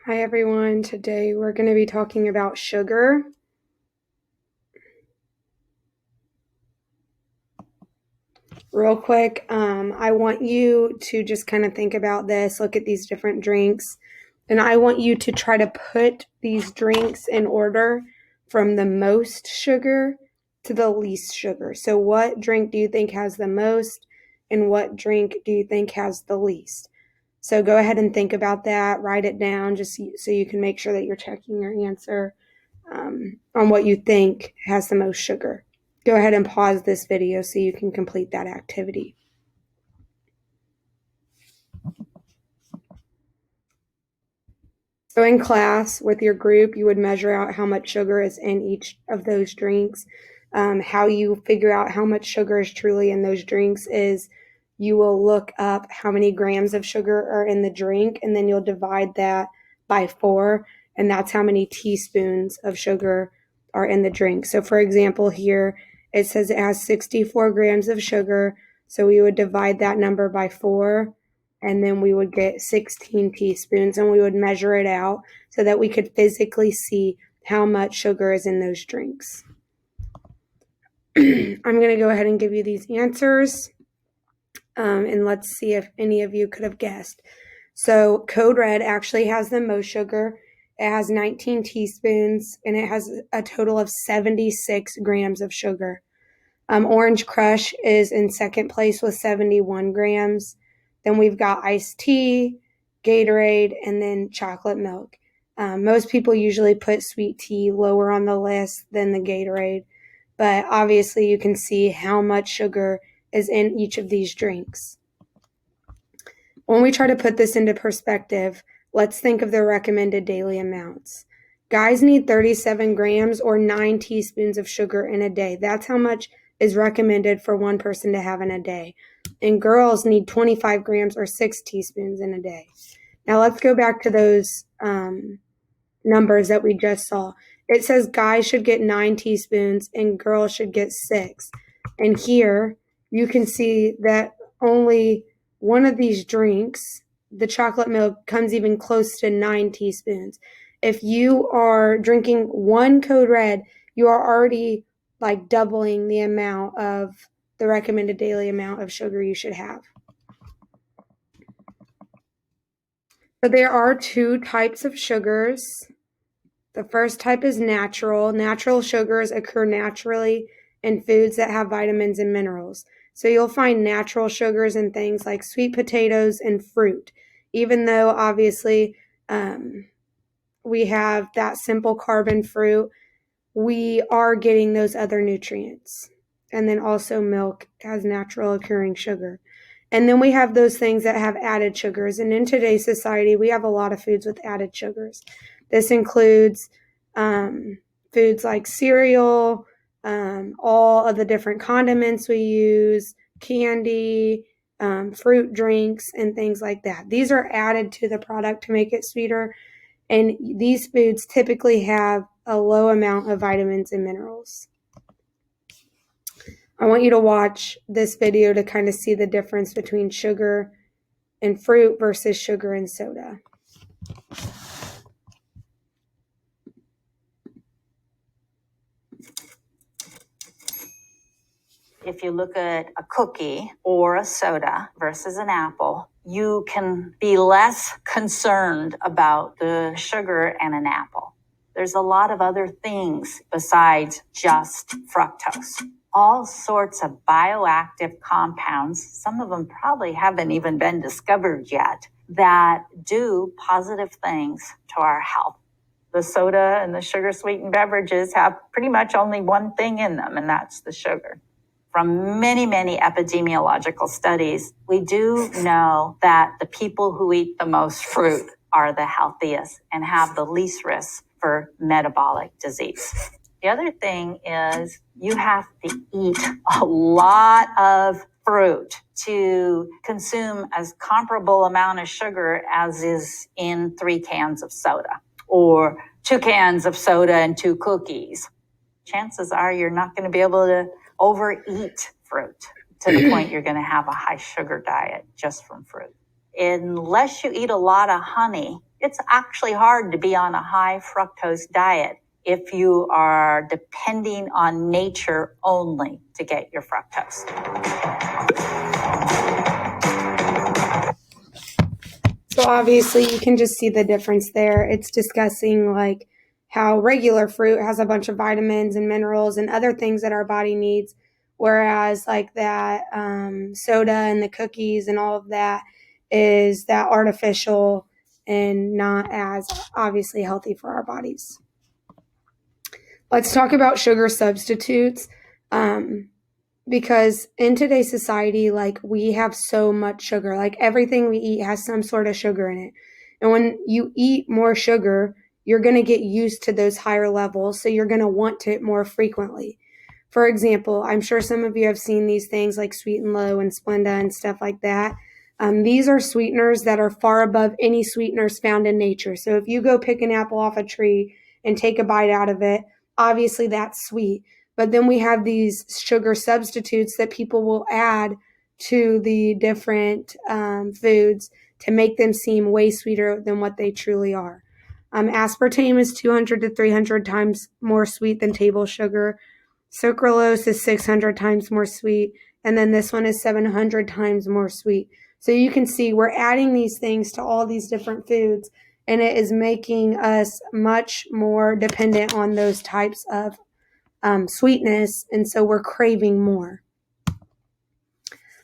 Hi everyone, today we're going to be talking about sugar. Real quick, I want you to just kind of think about this, look at these different drinks, and I want you to try to put these drinks in order from the most sugar to the least sugar. So what drink do you think has the most, and what drink do you think has the least? So go ahead and think about that, write it down just so you can make sure that you're checking your answer on what you think has the most sugar. Go ahead and pause this video so you can complete that activity. So in class with your group, you would measure out how much sugar is in each of those drinks. How you figure out how much sugar is truly in those drinks is you will look up how many grams of sugar are in the drink, and then you'll divide that by 4, and that's how many teaspoons of sugar are in the drink. So for example, here it says it has 64 grams of sugar, so we would divide that number by 4, and then we would get 16 teaspoons, and we would measure it out so that we could physically see how much sugar is in those drinks. I'm going to go ahead and give you these answers, and let's see if any of you could have guessed. So Code Red actually has the most sugar. It has 19 teaspoons, and it has a total of 76 grams of sugar. Orange Crush is in second place with 71 grams. Then we've got iced tea, Gatorade, and then chocolate milk. Most people usually put sweet tea lower on the list than the Gatorade, but obviously you can see how much sugar is in each of these drinks. When we try to put this into perspective, let's think of the recommended daily amounts. Guys need 37 grams or 9 teaspoons of sugar in a day. That's how much is recommended for one person to have in a day. And girls need 25 grams or 6 teaspoons in a day. Now let's go back to those numbers that we just saw. It says guys should get 9 teaspoons and girls should get 6. And here you can see that only one of these drinks, the chocolate milk, comes even close to 9 teaspoons. If you are drinking one Code Red, you are already like doubling the amount of the recommended daily amount of sugar you should have. So there are 2 types of sugars. The first type is natural. Natural sugars occur naturally in foods that have vitamins and minerals. So you'll find natural sugars in things like sweet potatoes and fruit, even though obviously we have that simple carbon fruit, we are getting those other nutrients. And then also milk has natural occurring sugar. And then we have those things that have added sugars. And in today's society, we have a lot of foods with added sugars. This includes foods like cereal, all of the different condiments we use, candy, fruit drinks, and things like that. These are added to the product to make it sweeter. And these foods typically have a low amount of vitamins and minerals. I want you to watch this video to kind of see the difference between sugar and fruit versus sugar and soda. If you look at a cookie or a soda versus an apple, you can be less concerned about the sugar in an apple. There's a lot of other things besides just fructose. All sorts of bioactive compounds, some of them probably haven't even been discovered yet, that do positive things to our health. The soda and the sugar-sweetened beverages have pretty much only one thing in them, and that's the sugar. From many, many epidemiological studies, we do know that the people who eat the most fruit are the healthiest and have the least risk for metabolic disease. The other thing is you have to eat a lot of fruit to consume as comparable amount of sugar as is in 3 cans of soda or 2 cans of soda and 2 cookies. Chances are you're not going to be able to overeat fruit to the point you're going to have a high sugar diet just from fruit. Unless you eat a lot of honey, It's actually hard to be on a high fructose diet if you are depending on nature only to get your fructose. So obviously you can just see the difference there. It's discussing like how regular fruit has a bunch of vitamins and minerals and other things that our body needs, whereas like that soda and the cookies and all of that is that artificial and not as obviously healthy for our bodies. Let's talk about sugar substitutes. Because in today's society, like we have so much sugar, like everything we eat has some sort of sugar in it. And when you eat more sugar, you're going to get used to those higher levels. So you're going to want it more frequently. For example, I'm sure some of you have seen these things like Sweet and Low and Splenda and stuff like that. These are sweeteners that are far above any sweeteners found in nature. So if you go pick an apple off a tree and take a bite out of it, obviously that's sweet. But then we have these sugar substitutes that people will add to the different foods to make them seem way sweeter than what they truly are. Aspartame is 200 to 300 times more sweet than table sugar. Sucralose is 600 times more sweet. And then this one is 700 times more sweet. So you can see we're adding these things to all these different foods, and it is making us much more dependent on those types of sweetness, and so we're craving more.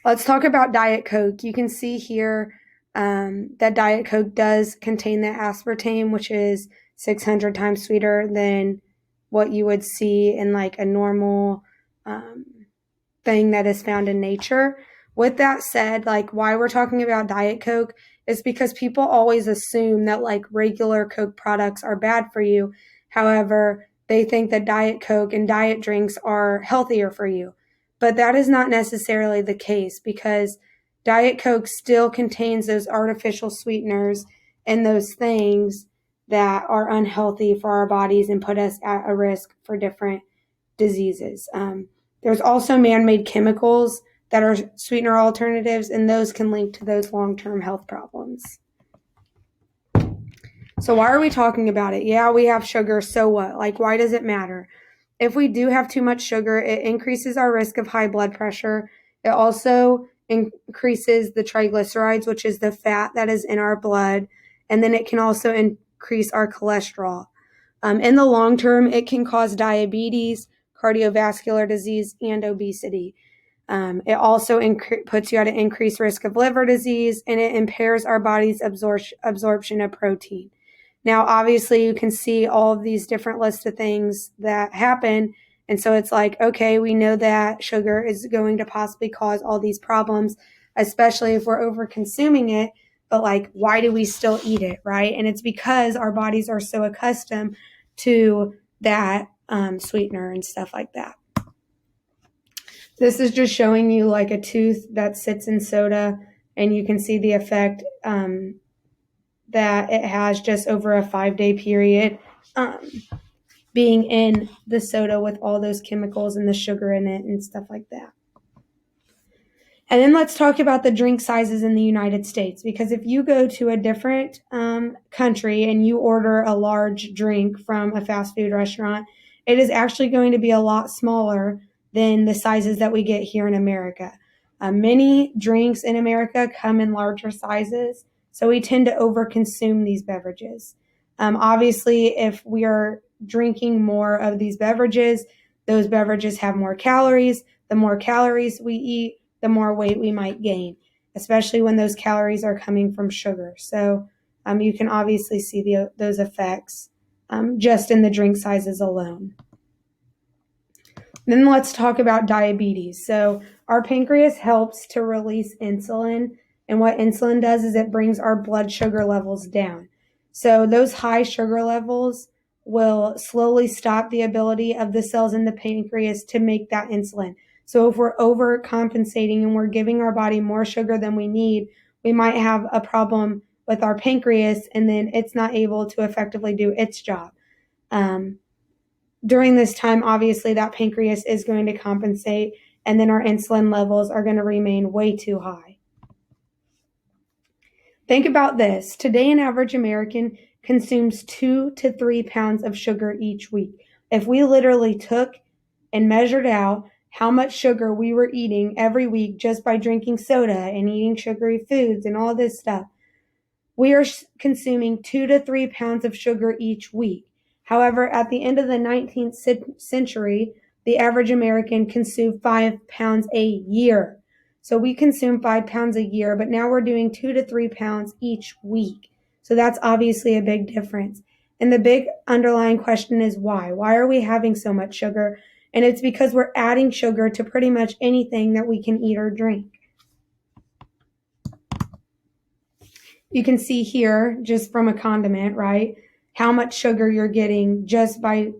Let's talk about Diet Coke. You can see here that Diet Coke does contain that aspartame, which is 600 times sweeter than what you would see in like a normal thing that is found in nature. With that said, like why we're talking about Diet Coke is because people always assume that like regular Coke products are bad for you. However, they think that Diet Coke and diet drinks are healthier for you. But that is not necessarily the case because Diet Coke still contains those artificial sweeteners and those things that are unhealthy for our bodies and put us at a risk for different diseases. There's also man-made chemicals that are sweetener alternatives, and those can link to those long-term health problems. So why are we talking about it? Yeah, we have sugar, so what? Like, why does it matter? If we do have too much sugar, it increases our risk of high blood pressure. It also increases the triglycerides, which is the fat that is in our blood. And then it can also increase our cholesterol. In the long term, it can cause diabetes, cardiovascular disease, and obesity. It also puts you at an increased risk of liver disease, and it impairs our body's absorption of protein. Now, obviously, you can see all of these different lists of things that happen. And so it's like, okay, we know that sugar is going to possibly cause all these problems, especially if we're over consuming it. But like, why do we still eat it, right? And it's because our bodies are so accustomed to that sweetener and stuff like that. This is just showing you like a tooth that sits in soda, and you can see the effect that it has just over a 5-day period being in the soda with all those chemicals and the sugar in it and stuff like that. And then let's talk about the drink sizes in the United States, because if you go to a different country and you order a large drink from a fast food restaurant, it is actually going to be a lot smaller than the sizes that we get here in America. Many drinks in America come in larger sizes, so we tend to overconsume these beverages. Obviously, if we are drinking more of these beverages, those beverages have more calories. The more calories we eat, the more weight we might gain, especially when those calories are coming from sugar. So you can obviously see those effects just in the drink sizes alone. Then let's talk about diabetes. So our pancreas helps to release insulin, and what insulin does is it brings our blood sugar levels down. So those high sugar levels will slowly stop the ability of the cells in the pancreas to make that insulin. So if we're overcompensating and we're giving our body more sugar than we need, we might have a problem with our pancreas, and then it's not able to effectively do its job. During this time, obviously, that pancreas is going to compensate, and then our insulin levels are going to remain way too high. Think about this. Today, an average American consumes 2 to 3 pounds of sugar each week. If we literally took and measured out how much sugar we were eating every week just by drinking soda and eating sugary foods and all this stuff, we are consuming 2 to 3 pounds of sugar each week. However, at the end of the 19th century, the average American consumed 5 pounds a year. So we consume 5 pounds a year, but now we're doing 2 to 3 pounds each week. So that's obviously a big difference. And the big underlying question is why? Why are we having so much sugar? And it's because we're adding sugar to pretty much anything that we can eat or drink. You can see here, just from a condiment, right, how much sugar you're getting just by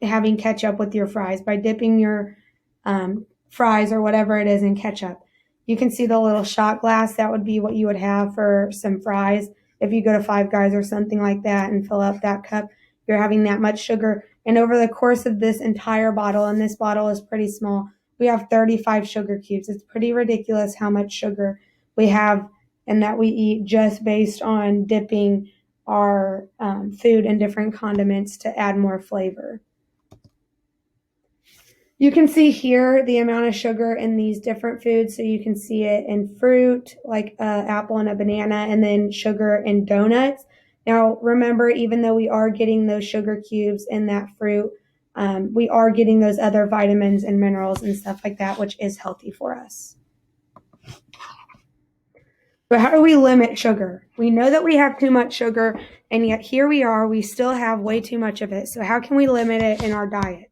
having ketchup with your fries, by dipping your fries or whatever it is in ketchup. You can see the little shot glass. That would be what you would have for some fries. If you go to Five Guys or something like that and fill up that cup, you're having that much sugar. And over the course of this entire bottle, and this bottle is pretty small, we have 35 sugar cubes. It's pretty ridiculous how much sugar we have and that we eat just based on dipping our food in different condiments to add more flavor. You can see here the amount of sugar in these different foods. So you can see it in fruit, like an apple and a banana, and then sugar in donuts. Now, remember, even though we are getting those sugar cubes in that fruit, we are getting those other vitamins and minerals and stuff like that, which is healthy for us. But how do we limit sugar? We know that we have too much sugar, and yet here we are, we still have way too much of it. So how can we limit it in our diet?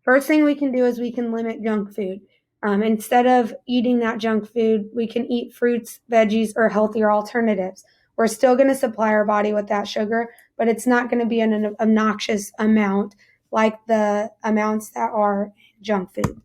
First thing we can do is we can limit junk food. Instead of eating that junk food, we can eat fruits, veggies, or healthier alternatives. We're still going to supply our body with that sugar, but it's not going to be an obnoxious amount like the amounts that are junk food.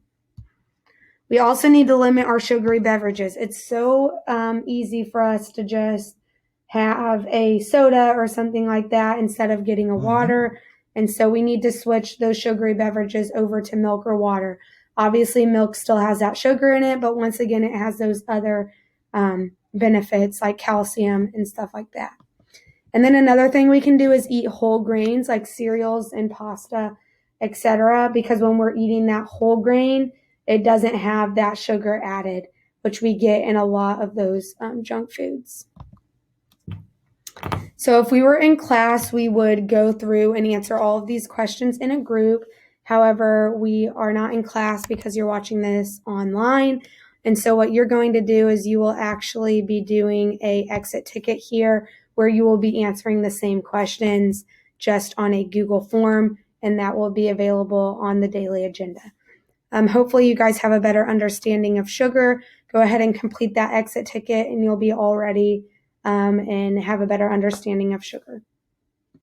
We also need to limit our sugary beverages. It's so easy for us to just have a soda or something like that instead of getting a water. And so we need to switch those sugary beverages over to milk or water. Obviously, milk still has that sugar in it, but once again, it has those other benefits like calcium and stuff like that. And then another thing we can do is eat whole grains like cereals and pasta, etc. Because when we're eating that whole grain, it doesn't have that sugar added, which we get in a lot of those junk foods. So if we were in class, we would go through and answer all of these questions in a group. However, we are not in class because you're watching this online. And so what you're going to do is you will actually be doing an exit ticket here where you will be answering the same questions just on a Google form, and that will be available on the daily agenda. Hopefully you guys have a better understanding of sugar. Go ahead and complete that exit ticket and you'll be all ready and have a better understanding of sugar.